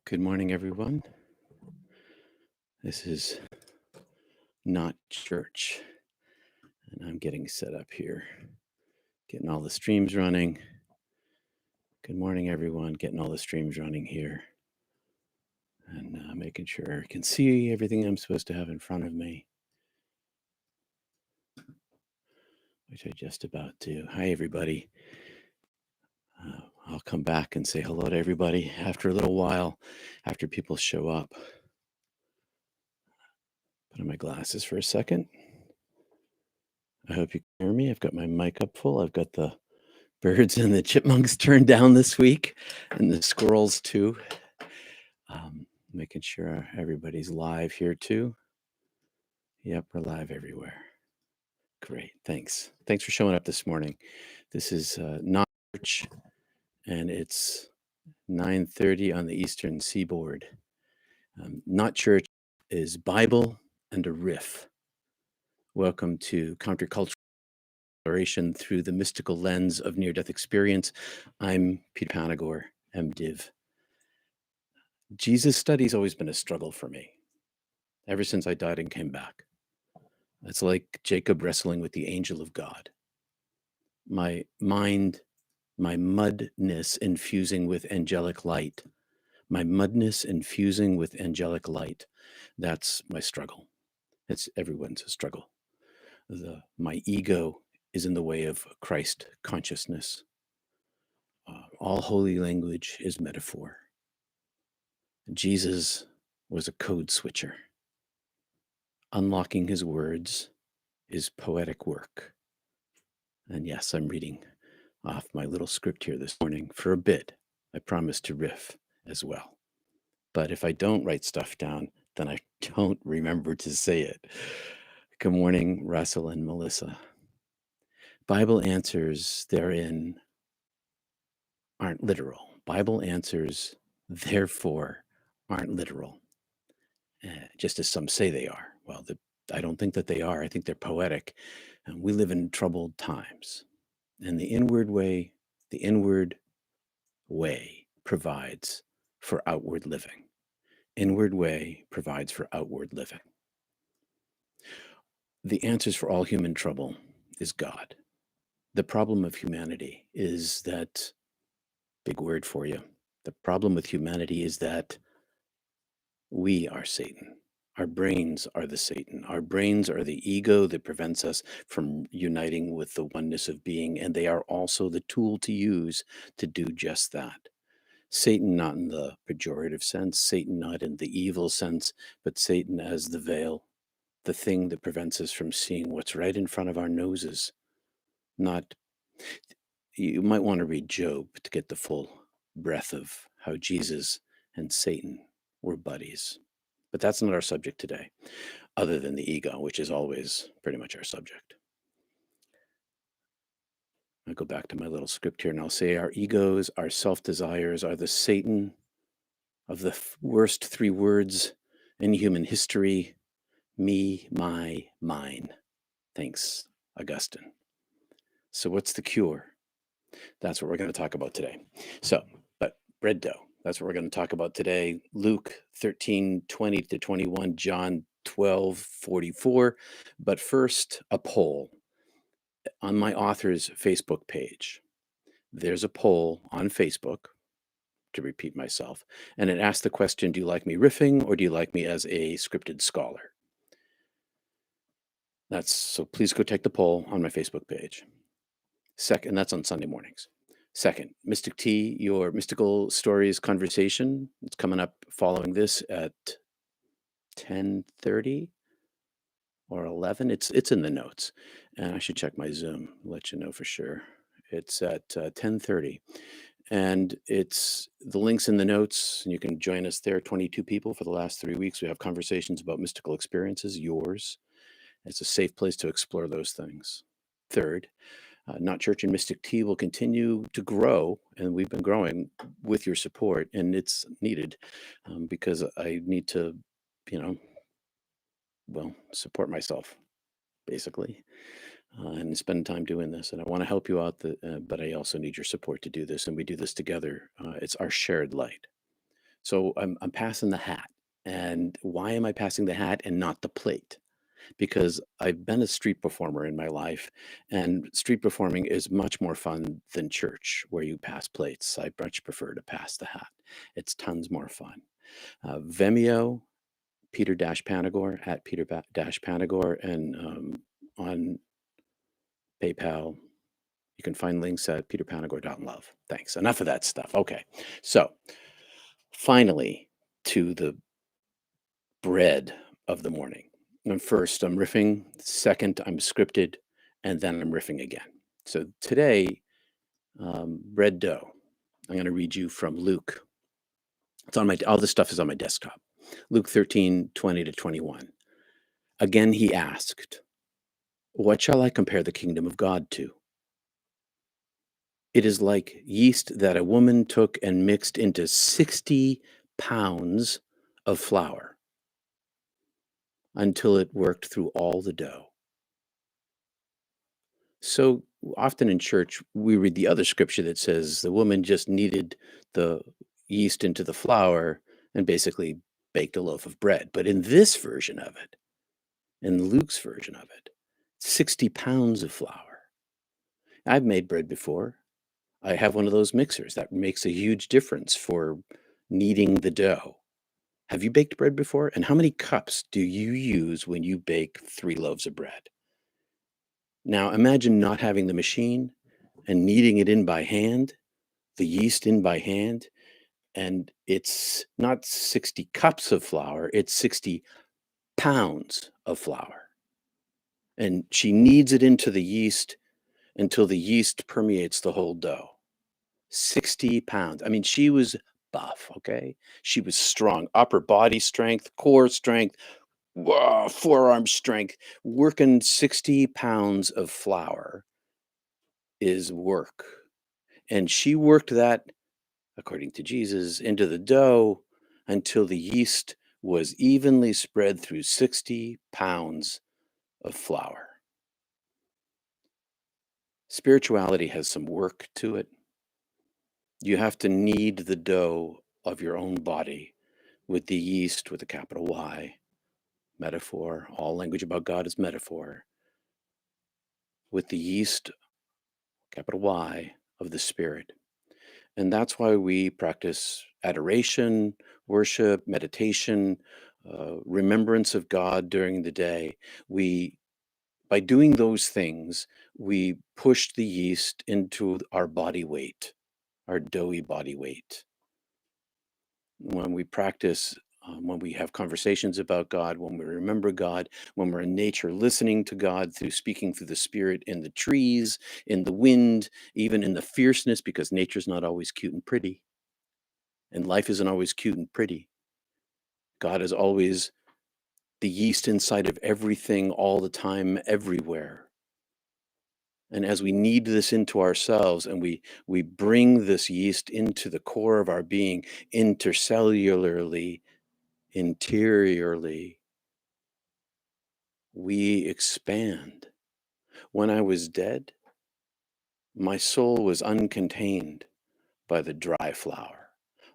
Good morning, everyone. This is not church, and I'm getting set up here, getting all the streams running. Good morning, everyone. Getting all the streams running here and making sure I can see everything I'm supposed to have in front of me, which I just about do. Hi, everybody. I'll come back and say hello to everybody after a little while, after people show up. Put on my glasses for a second. I hope you can hear me. I've got my mic up full. I've got the birds and the chipmunks turned down this week, and the squirrels too. Making sure everybody's live here too. Yep, we're live everywhere. Great, thanks. Thanks for showing up this morning. This is not church, and it's 9:30 on the Eastern Seaboard. Not church is Bible and a riff. Welcome to countercultural exploration through the mystical lens of near-death experience. I'm Peter Panagore, MDiv. Jesus study's always been a struggle for me, ever since I died and came back. It's like Jacob wrestling with the angel of God. My mind, my mudness infusing with angelic light. My mudness infusing with angelic light. That's my struggle. It's everyone's struggle. My ego is in the way of Christ consciousness. All holy language is metaphor. Jesus was a code switcher. Unlocking his words is poetic work. And yes, I'm reading off my little script here this morning for a bit. I promise to riff as well. But if I don't write stuff down, then I don't remember to say it. Good morning, Russell and Melissa. Bible answers therein aren't literal. Bible answers, therefore, aren't literal, just as some say they are. Well, I don't think that they are. I think they're poetic. And we live in troubled times. And the inward way provides for outward living. Inward way provides for outward living. The answers for all human trouble is God. The problem of humanity is that, big word for you, the problem with humanity is that we are Satan. Our brains are the Satan. Our brains are the ego that prevents us from uniting with the oneness of being, and they are also the tool to use to do just that. Satan not in the pejorative sense, Satan not in the evil sense, but Satan as the veil, the thing that prevents us from seeing what's right in front of our noses. You might want to read Job to get the full breadth of how Jesus and Satan were buddies. But that's not our subject today, other than the ego, which is always pretty much our subject. I'll go back to my little script here and I'll say our egos, our self-desires are the Satan of the worst three words in human history: me, my, mine. Thanks, Augustine. So what's the cure? That's what we're going to talk about today. But bread dough, that's what we're going to talk about today. Luke 13:20-21, John 12:44. But first, a poll. On my author's Facebook page, there's a poll on Facebook, to repeat myself, and it asks the question, do you like me riffing or do you like me as a scripted scholar? So please go take the poll on my Facebook page. Second, that's on Sunday mornings. Second, Mystic Tea, your mystical stories conversation. It's coming up following this at 10:30 or 11. It's in the notes, and I should check my Zoom, let you know for sure. It's at 10:30, and it's the links in the notes, and you can join us there. 22 people for the last 3 weeks. We have conversations about mystical experiences, yours. It's a safe place to explore those things. Third, Not Church and Mystic Tea will continue to grow, and we've been growing with your support, and it's needed because I need to, support myself, basically, and spend time doing this. And I want to help you out, but I also need your support to do this, and we do this together. It's our shared light. So I'm passing the hat. And why am I passing the hat and not the plate? Because I've been a street performer in my life, and street performing is much more fun than church, where you pass plates. I much prefer to pass the hat. It's tons more fun. Vimeo, Peter-Panagore at Peter-Panagore, and on PayPal, you can find links at peterpanagore.love. Thanks. Enough of that stuff. Okay. So finally, to the bread of the morning. And first, I'm riffing. Second, I'm scripted. And then I'm riffing again. So today, bread dough. I'm going to read you from Luke. It's on all this stuff is on my desktop. Luke 13:20-21. Again, he asked, "What shall I compare the kingdom of God to? It is like yeast that a woman took and mixed into 60 pounds of flour until it worked through all the dough." So often in church, we read the other scripture that says the woman just kneaded the yeast into the flour and basically baked a loaf of bread. But in this version of it, in Luke's version of it, 60 pounds of flour. I've made bread before. I have one of those mixers that makes a huge difference for kneading the dough. Have you baked bread before? And how many cups do you use when you bake 3 loaves of bread? Now imagine not having the machine and kneading it in by hand, the yeast in by hand, and it's not 60 cups of flour, it's 60 pounds of flour. And she kneads it into the yeast until the yeast permeates the whole dough. 60 pounds. I mean, she was buff, okay? She was strong, upper body strength, core strength, forearm strength. Working 60 pounds of flour is work. And she worked that, according to Jesus, into the dough until the yeast was evenly spread through 60 pounds of flour. Spirituality has some work to it. You have to knead the dough of your own body with the yeast with a capital Y, metaphor. All language about God is metaphor. With the yeast, capital Y, of the Spirit. And that's why we practice adoration, worship, meditation, remembrance of God during the day. By doing those things, we push the yeast into our body weight, our doughy body weight. When we practice, when we have conversations about God, when we remember God, when we're in nature, listening to God through speaking through the Spirit in the trees, in the wind, even in the fierceness, because nature's not always cute and pretty, and life isn't always cute and pretty. God is always the yeast inside of everything, all the time, everywhere. And as we knead this into ourselves and we bring this yeast into the core of our being, intercellularly, interiorly, we expand. When I was dead, my soul was uncontained by the dry flour.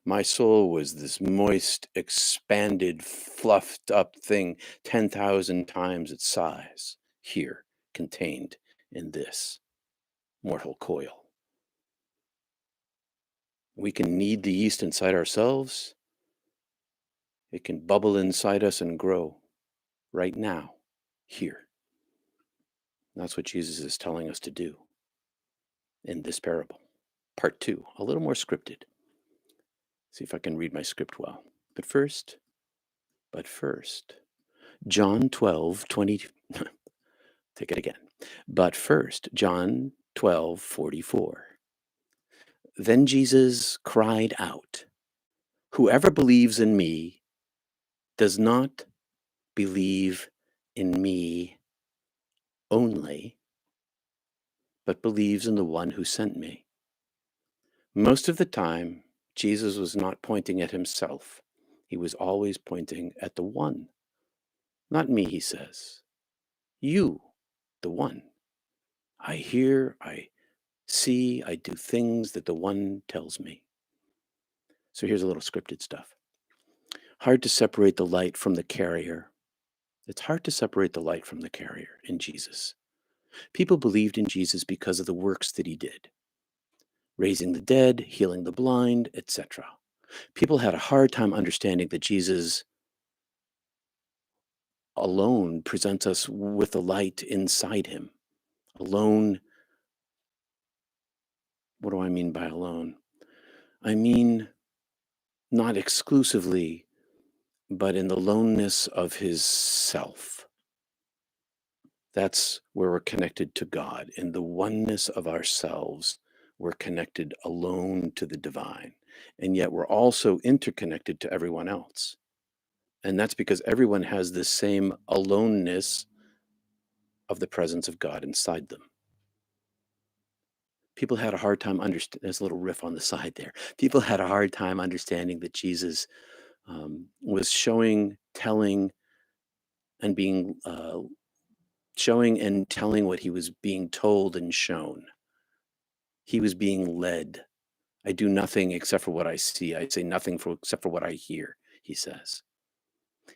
My soul was this moist, expanded, fluffed up thing, 10,000 times its size, here, contained in this mortal coil. We can knead the yeast inside ourselves. It can bubble inside us and grow right now, here. That's what Jesus is telling us to do in this parable. Part 2, a little more scripted. See if I can read my script well. But first, John 12:20. Take it again. But first, John 12:44. Then Jesus cried out, "Whoever believes in me does not believe in me only, but believes in the one who sent me." Most of the time, Jesus was not pointing at himself. He was always pointing at the one. Not me, he says. You, the one. I hear, I see, I do things that the one tells me. So here's a little scripted stuff. Hard to separate the light from the carrier. It's hard to separate the light from the carrier in Jesus. People believed in Jesus because of the works that he did, raising the dead, healing the blind, etc. People had a hard time understanding that Jesus alone presents us with the light inside him. Alone, what do I mean by alone? I mean not exclusively, but in the aloneness of his self. That's where we're connected to God. In the oneness of ourselves, we're connected alone to the divine. And yet we're also interconnected to everyone else. And that's because everyone has the same aloneness of the presence of God inside them. People had a hard time understanding. There's a little riff on the side there. People had a hard time understanding that Jesus was showing, telling, and being showing and telling what he was being told and shown. He was being led. I do nothing except for what I see. I say nothing except for what I hear, he says.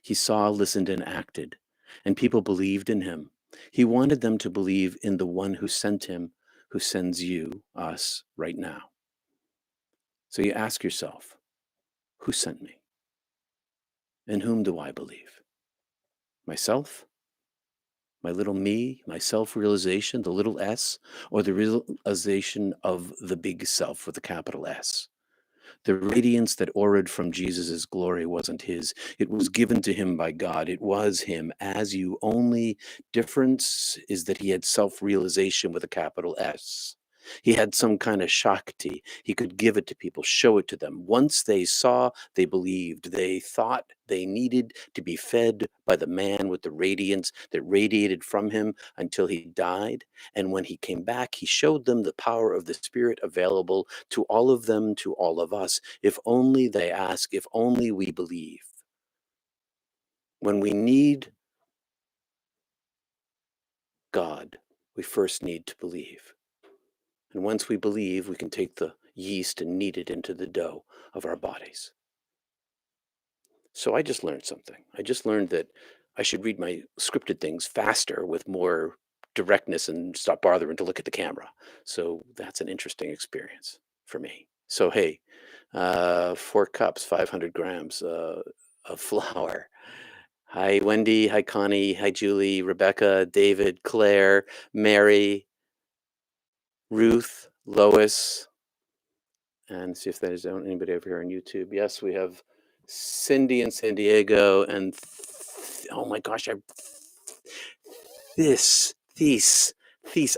He saw, listened, and acted, and people believed in him. He wanted them to believe in the one who sent him, who sends you, us, right now. So you ask yourself, who sent me? In whom do I believe? Myself? My little me, my self-realization, the little s, or the realization of the big self with a capital S? The radiance that aurored from Jesus' glory wasn't his. It was given to him by God. It was him as you. Only difference is that he had self-realization with a capital S. He had some kind of Shakti. He could give it to people, show it to them. Once they saw, they believed. They thought they needed to be fed by the man with the radiance that radiated from him until he died. And when he came back, he showed them the power of the Spirit available to all of them, to all of us, if only they ask, if only we believe. When we need God, we first need to believe. And once we believe, we can take the yeast and knead it into the dough of our bodies. So I just learned something. I just learned that I should read my scripted things faster with more directness and stop bothering to look at the camera. So that's an interesting experience for me. So, hey, 4 cups, 500 grams of flour. Hi, Wendy. Hi, Connie. Hi, Julie, Rebecca, David, Claire, Mary, Ruth, Lois, and see if there's anybody over here on YouTube. Yes, we have Cindy in San Diego, and oh my gosh, Thies.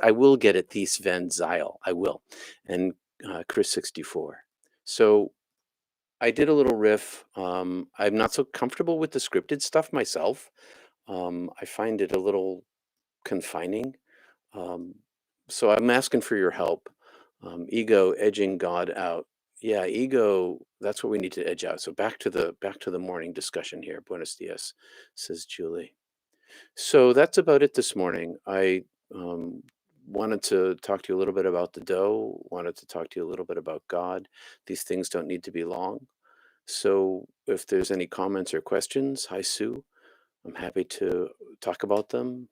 I will get it. Thies Van Zyl. I will, and Chris 64. So I did a little riff. I'm not so comfortable with the scripted stuff myself. I find it a little confining. Um, so I'm asking for your help. Ego edging God out. Yeah, ego. That's what we need to edge out. So back to the morning discussion here. Buenos dias, says Julie. So that's about it this morning. I um, wanted to talk to you a little bit about the dough. Wanted to talk to you a little bit about God. These things don't need to be long. So if there's any comments or questions, hi Sue. I'm happy to talk about them.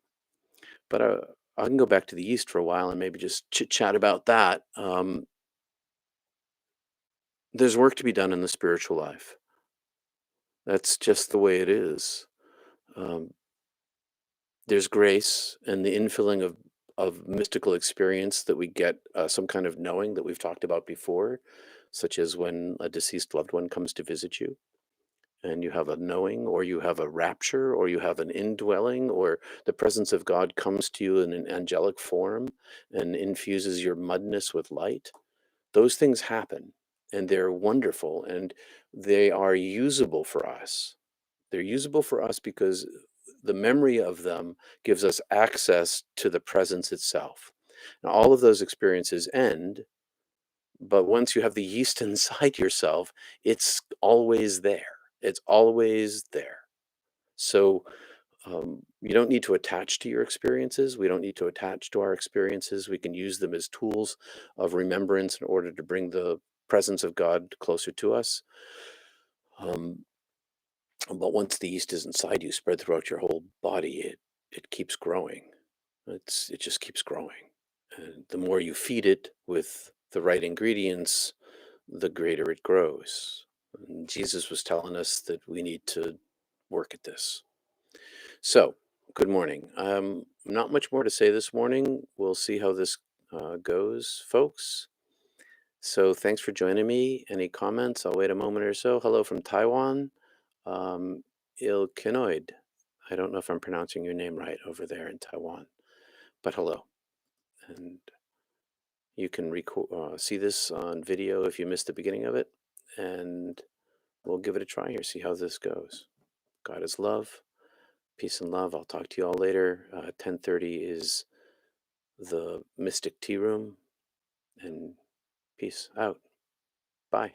But I can go back to the yeast for a while and maybe just chit chat about that. There's work to be done in the spiritual life. That's just the way it is. Um, there's grace and the infilling of mystical experience that we get, some kind of knowing that we've talked about before, such as when a deceased loved one comes to visit you and you have a knowing, or you have a rapture, or you have an indwelling, or the presence of God comes to you in an angelic form and infuses your mudness with light. Those things happen, and they're wonderful, and they are usable for us. They're usable for us because the memory of them gives us access to the presence itself. Now, all of those experiences end, but once you have the yeast inside yourself, it's always there. It's always there. So you don't need to attach to your experiences. We don't need to attach to our experiences. We can use them as tools of remembrance in order to bring the presence of God closer to us. Um, But once the yeast is inside you, spread throughout your whole body, it keeps growing. It just keeps growing. And the more you feed it with the right ingredients, the greater it grows. And Jesus was telling us that we need to work at this. So, good morning. Not much more to say this morning. We'll see how this goes, folks. So, thanks for joining me. Any comments? I'll wait a moment or so. Hello from Taiwan. Um, Ilkinoid. I don't know if I'm pronouncing your name right over there in Taiwan, but hello. And you can see this on video if you missed the beginning of it. And we'll give it a try here, see how this goes. God is love. Peace and love. I'll talk to you all later. 10:30 is the Mystic Tea Room. And peace out. Bye.